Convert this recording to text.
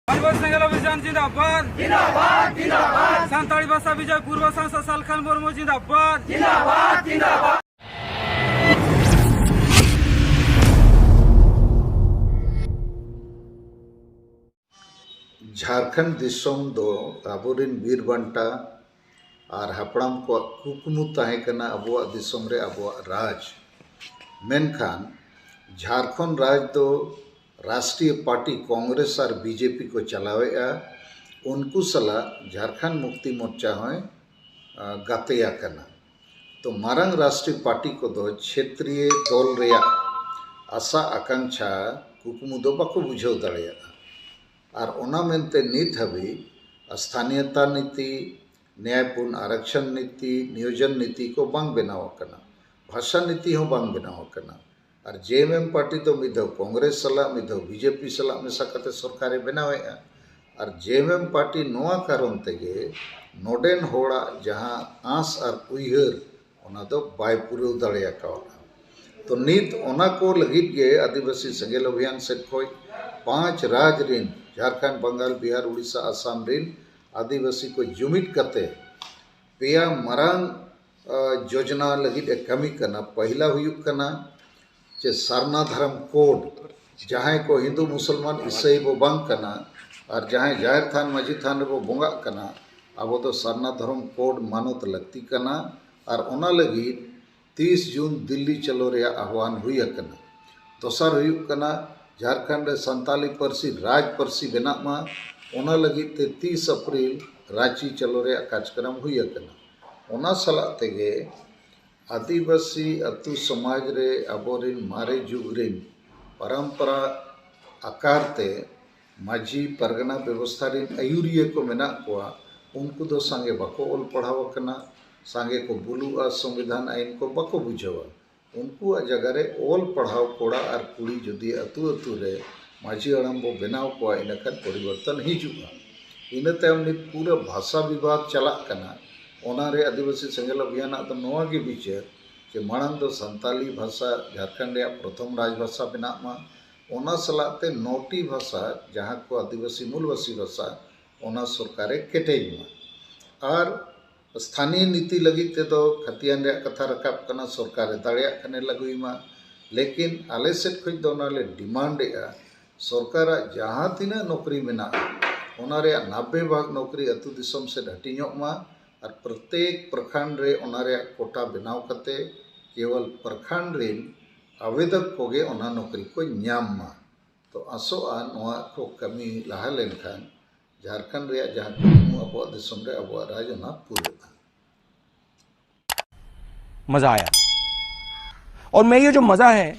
सेंगेल अभियान जिंदाबाद जिंदाबाद जिंदाबाद सानताली भाषा विजय पूर्व सांसद सालखान मुर्मू जिंदाबाद जिंदाबाद जिंदाबाद झारखंड दिसोम दो आबोरिन वीर बांटा और हापड़ाम को कुकमु ताहे कना अबुआ दिसोम रे अबुआ राज मेनखान झारखंड राज दो राष्ट्रीय पार्टी कांग्रेस और बीजेपी को चलावेगा उनको सला झारखंड मुक्ति मोर्चा होय गातेया कना तो मारंग राष्ट्रीय पार्टी को दो क्षेत्रीय दल रेया आशा आकांक्षा कुकमु दो बाको बुझाव दाड़ेया और ओना मेनते नित हबी स्थानीयता नीति न्यायपूर्ण आरक्षण नीति नियोजन नीति को बांग बनाव कना भाषा नीति हो बांग बनाव कना और जेएमएम पार्टी तो मिदव कांग्रेस सला मिदव बीजेपी सला मेसा कते सरकारे बनावेगा और जेएमएम पार्टी नोआ कारण तेगे नोडेन होड़ा जहां आस और उयहर ओना दो बाय पुरव दाड़ेया कावला तो नित ओना को लगित गे आदिवासी सेंगेल अभियान से खोय 5 राज रिन झारखंड बंगाल बिहार उड़ीसा आसाम रिन आदिवासी को जुमित करते पेया मरांग योजना लगित कमी करना पहला हुयुक करना जे सारना धर्म कोड जहाँ को हिंदू मुसलमान ईसाई बो बांग करना और जहाँ जाहिर थान मजी थान रे बो बोंगा करना अब तो सारना धर्म कोड मानत लगती करना और ओना लगित 30 जून दिल्ली चलो रे आह्वान हुई करना दोसर हुयुक करना झारखंड संताली परसी राज परसी बेना मा ओना लगित 30 अप्रैल रांची चलो रे कार्यक्रम हुई करना ओना सला तेगे आदिवासी अतु समाज रे अबोरिन मारे जुगरिन परंपरा आकारते माझी परगना व्यवस्था रिन आयुरिये को मेना कोआ उनको दो सांगे बाको ओल पढ़ाव कना सांगे को बुलुआ संविधान आईन को बाको बुझावा उनको जगह रे ओल पढ़ाव कोड़ा और कुड़ी जदि अतु अतु रे माझी अड़म बो बनाव कोआ इनखान परिवर्तन हिजुगा इन तायम नित पूरा भाषा विभाग चला कना ओना रे आदिवासी सेंगेल अभियान तो नोआ के विचार जे मांग दो संताली भाषा झारखंड रे प्रथम राजभाषा बना मा ओना सलाते 9टी भाषा जहाँ को आदिवासी मूलवासी भाषा ओना सरकारे केटेज मा और स्थानीय नीति लगी ते तो खतियान रे कथा रकाब कना सरकारे दाड़िया कने लगुई मा लेकिन आले सेट खज दो नाले डिमांड ए सरकार जहाँ तीना नौकरी मेना ओना रे 90% नौकरी अतु दिसम से हटिñोग मा और प्रत्येक प्रखंड रे ओना रे कोटा बनाव कते केवल प्रखंड रे आवेदक कोगे ओना नौकरी को न्याम मा तो आसोआ नोआ को कमी लहा लेनखान झारखंड रे जहां अबो दिसम रे अबो राज ओना पूरा मजा आया और मैं ये जो मजा है